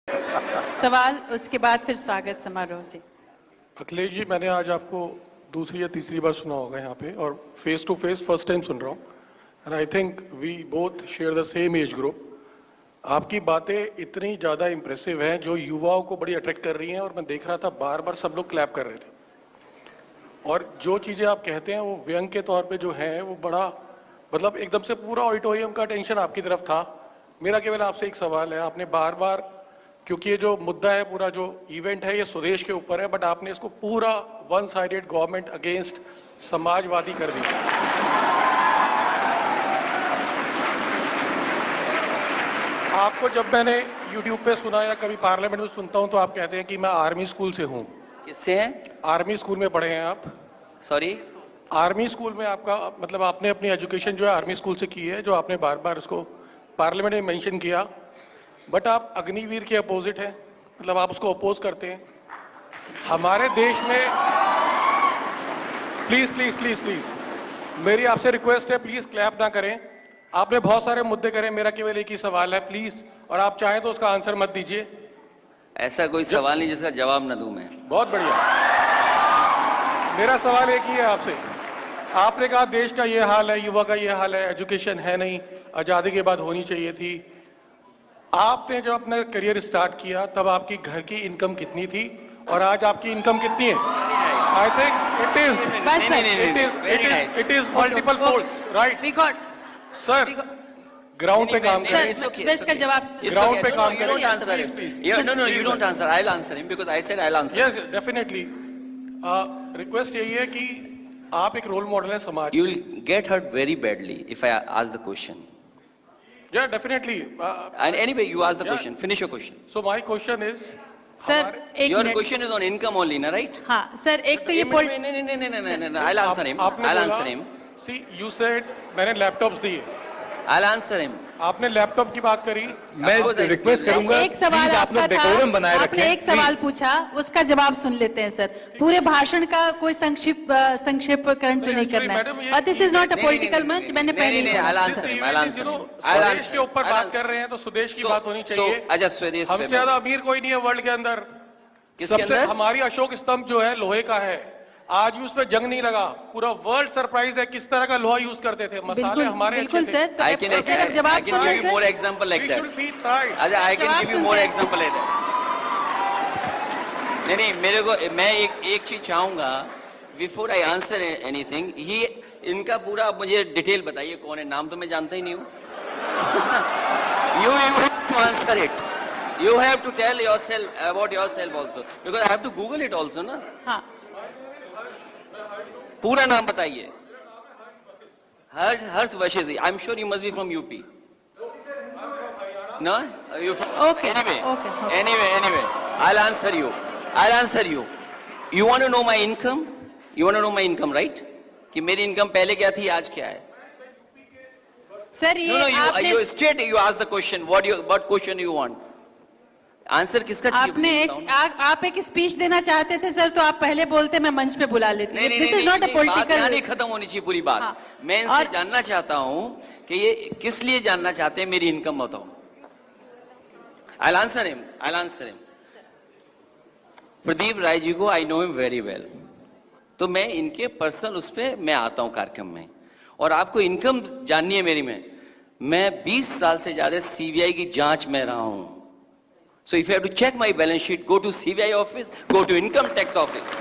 सवाल, उसके बाद फिर स्वागत समारोह। जी अखिलेश जी, मैंने आज आपको दूसरी या तीसरी बार सुना होगा यहाँ पे, और face to face first time सुन रहा हूँ। And I think we both share the same age group. आपकी बातें इतनी ज़्यादा इम्प्रेसिव हैं जो युवाओं को बड़ी अट्रैक्ट कर रही हैं, और मैं देख रहा था बार बार सब लोग क्लैप कर रहे थे। और जो चीज़ें आप कहते हैं वो व्यंग के तौर पे जो है वो बड़ा, मतलब एकदम से पूरा ऑडिटोरियम का अटेंशन आपकी तरफ था। मेरा केवल आपसे एक सवाल है, आपने बार बार, क्योंकि ये जो मुद्दा है, पूरा जो इवेंट है ये स्वदेश के ऊपर है, बट आपने इसको पूरा one sided government against Samajwadi कर दिया। आपको जब मैंने यूट्यूब पे सुना या कभी पार्लियामेंट में सुनता हूं तो आप कहते हैं कि मैं आर्मी स्कूल से हूं। किससे हैं? आर्मी स्कूल में पढ़े हैं आप? सॉरी, आर्मी स्कूल में आपका मतलब आपने अपनी एजुकेशन जो है आर्मी स्कूल से की है, जो आपने बार बार उसको पार्लियामेंट में मेंशन किया, बट आप अग्निवीर के अपोजिट हैं, मतलब आप उसको अपोज करते हैं। हमारे देश में प्लीज प्लीज प्लीज प्लीज मेरी आपसे रिक्वेस्ट है, प्लीज क्लैप ना करें। आपने बहुत सारे मुद्दे करे, मेरा केवल एक ही सवाल है प्लीज, और आप चाहें तो उसका आंसर मत दीजिए। ऐसा कोई सवाल नहीं जिसका जवाब न दूं मैं। बहुत बढ़िया। मेरा सवाल एक ही है आपसे। आपने कहा देश का ये हाल है, युवा का ये हाल है, एजुकेशन है नहीं, आज़ादी के बाद होनी चाहिए थी। आपने जब अपना करियर स्टार्ट किया तब आपकी घर की इनकम कितनी थी और आज आपकी इनकम कितनी है? I think it is multiple folds, right? Sir, ground पे काम करें। इसका जवाब ग्राउंड पे काम करें। No, you don't answer. I'll answer him because I said I'll answer. Yes, definitely. Request यही है कि आप एक रोल मॉडल हैं समाज। You will get hurt very badly if I ask the question. Yeah, definitely. And anyway, you ask the question. Finish your question. So my question is, sir एक Your minute. question is on income only, na right? हाँ sir, एक तो ये No. I'll answer him. आपने I'll बोला, answer him. See, you said मैंने laptops दिए, I'll answer him. आपने लैपटॉप की बात करी। मैं रिक्वेस्ट करूंगा, एक सवाल प्लीज आप लोग आपका डेकोरम बनाए था, रखें। आपने एक सवाल प्लीज। पूछा, उसका जवाब सुन लेते हैं सर। पूरे भाषण का कोई संक्षेपकरण तो नहीं करना मैडम, है। ये- और दिस इज नॉट अ नहीं, पॉलिटिकल नहीं, मंच। मैंने नहीं, पहले नहीं, ही बोला। I'll answer This him. event I'll is, answer you know, him. I'll स्वदेश answer के ऊपर him. बात कर रहे हैं तो स्वदेश की बात होनी So, चाहिए। अच्छा स्वदेश हमसे में ज्यादा अमीर कोई नहीं है वर्ल्ड के अंदर। किसके सबसे अंदर? हमारी अशोक स्तंभ जो है लोहे का है, आज भी उस पर जंग नहीं लगा। पूरा वर्ल्ड सरप्राइज है किस तरह का लोहा यूज करते थे। मसाले बिल्कुल हमारे बिल्कुल अच्छे थे। सर। तो I can सर, अब जवाब सुन give लें you more sir. example like We that. should feel pride. अच्छा, I can जवाब give you more सुनते हैं। example like that. नहीं, मेरे को मैं एक चीज चाहूंगा बिफोर आई आंसर एनीथिंग। ही इनका पूरा मुझे डिटेल बताइए, कौन है? नाम तो मैं जानता ही नहीं हूँ। you have to answer it. You have to tell yourself about yourself also because I have to Google it also ना। हाँ पूरा नाम बताइए। Harsh Vashisht. I am sure you must be from UP. No? You from? Okay, Anyway, okay. Anyway, I'll answer you. You want to know my income? You want to know my income, right? कि मेरी income पहले क्या थी, आज क्या है? Sir, ये No, आपने you straight you ask the question. What question you want? Answer किसका चाहिए? आपने आप एक स्पीच देना चाहते थे सर, तो आप पहले बोलते, मैं मंच पे बुला लेती। नहीं, दिस इज नॉट अ बात यहाँ पॉलिटिकल। नहीं खत्म होनी चाहिए पूरी बात। हाँ। मैं इनसे और- जानना चाहता हूँ कि ये किस लिए जानना चाहते हैं, मेरी इनकम बताओ। I'll answer him. Pradeep Rai ji को I know him very well. तो मैं इनके पर्सनल उस पे मैं आता हूँ कार्यक्रम में, और आपको इनकम जाननी है मेरी में। मैं 20 साल से ज्यादा सीबीआई की जांच में रहा हूँ। So if you have to check my balance sheet, go to CBI office, go to income tax office,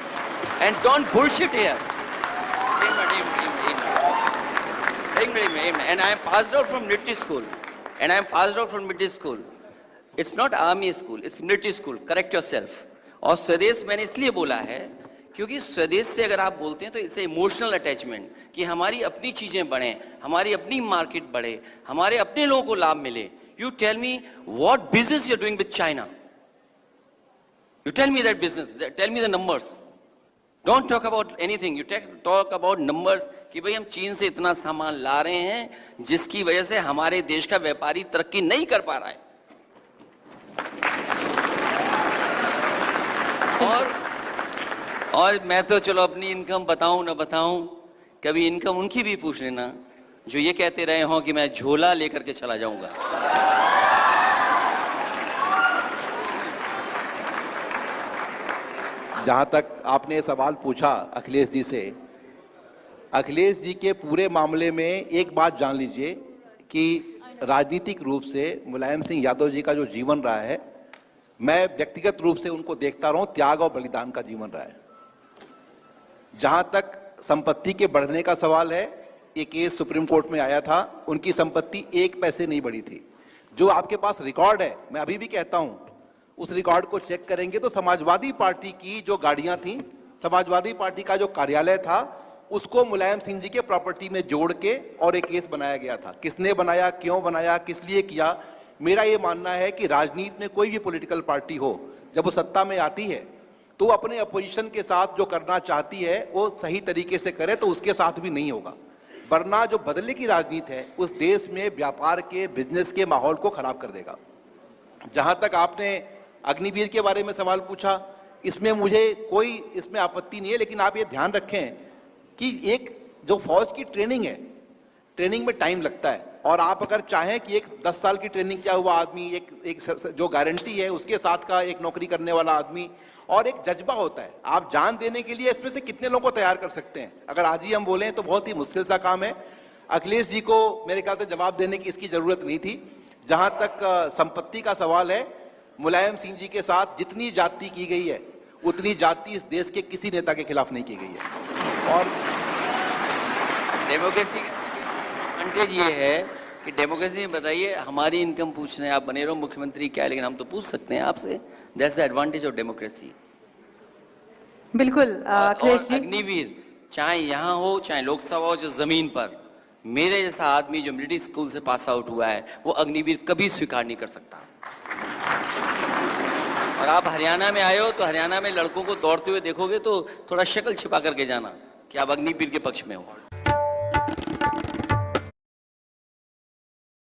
and don't bullshit here. And I am passed out from military school. It's not army school, it's military school. Correct yourself. और स्वदेश मैंने इसलिए बोला है क्योंकि स्वदेश से अगर आप बोलते हैं तो इट्स इमोशनल अटैचमेंट, कि हमारी अपनी चीजें बढ़े, हमारी अपनी मार्केट बढ़े, हमारे अपने लोगों को लाभ मिले। You tell me what business you're doing with China. You tell me that business. Tell me the numbers. Don't talk about anything. You talk about numbers कि भाई हम चीन से इतना सामान ला रहे हैं जिसकी वजह से हमारे देश का व्यापारी तरक्की नहीं कर पा रहा है। और मैं तो चलो अपनी इनकम बताऊं ना बताऊं, कभी इनकम उनकी भी पूछ लेना जो ये कहते रहे हों कि मैं झोला लेकर के चला जाऊंगा। जहाँ तक आपने सवाल पूछा अखिलेश जी से, अखिलेश जी के पूरे मामले में एक बात जान लीजिए कि राजनीतिक रूप से मुलायम सिंह यादव जी का जो जीवन रहा है, मैं व्यक्तिगत रूप से उनको देखता रहा हूं, त्याग और बलिदान का जीवन रहा है। जहां तक संपत्ति के बढ़ने का सवाल है, एक केस सुप्रीम कोर्ट में आया था, उनकी संपत्ति 1 पैसे नहीं बढ़ी थी। जो आपके पास रिकॉर्ड है, मैं अभी भी कहता हूं, उस रिकॉर्ड को चेक करेंगे तो समाजवादी पार्टी की जो गाड़ियां थी, समाजवादी पार्टी का जो कार्यालय था, उसको मुलायम सिंह जी के प्रॉपर्टी में जोड़ के और एक केस बनाया गया था। किसने बनाया, क्यों बनाया, किस लिए किया? मेरा ये मानना है कि राजनीति में कोई भी पॉलिटिकल पार्टी हो, जब वो सत्ता में आती है तो अपने अपोजिशन के साथ जो करना चाहती है वो सही तरीके से करे, तो उसके साथ भी नहीं होगा। वरना जो बदले की राजनीति है उस देश में व्यापार के, बिजनेस के माहौल को खराब कर देगा। जहां तक आपने अग्निवीर के बारे में सवाल पूछा, इसमें मुझे कोई इसमें आपत्ति नहीं है, लेकिन आप ये ध्यान रखें कि एक जो फौज की ट्रेनिंग है, ट्रेनिंग में टाइम लगता है, और आप अगर चाहें कि एक 10 साल की ट्रेनिंग किया हुआ आदमी, एक जो गारंटी है उसके साथ का एक नौकरी करने वाला आदमी, और एक जज्बा होता है, आप जान देने के लिए इसमें से कितने लोगों को तैयार कर सकते हैं? अगर आज ही हम बोलें तो बहुत ही मुश्किल सा काम है। अखिलेश जी को मेरे ख्याल से जवाब देने की इसकी जरूरत नहीं थी। जहां तक संपत्ति का सवाल है, मुलायम सिंह जी के साथ जितनी जाति की गई है उतनी जाति इस देश के किसी नेता के खिलाफ नहीं की गई है। और डेमोक्रेसी एडवांटेज ये है कि डेमोक्रेसी में बताइए, हमारी इनकम पूछ रहे हैं, आप बने रहो मुख्यमंत्री क्या है, लेकिन हम तो पूछ सकते हैं आपसे। That's the advantage of democracy. बिल्कुल अखिलेश जी। अग्निवीर चाहे यहाँ हो, चाहे लोकसभा हो, चाहे जमीन पर, मेरे जैसा आदमी जो मिलिट्री स्कूल से पास आउट हुआ है वो अग्निवीर कभी स्वीकार नहीं कर सकता। और आप हरियाणा में आए हो तो हरियाणा में लड़कों को दौड़ते हुए देखोगे तो थोड़ा शक्ल छिपा करके जाना कि आप अग्निवीर के पक्ष में हो।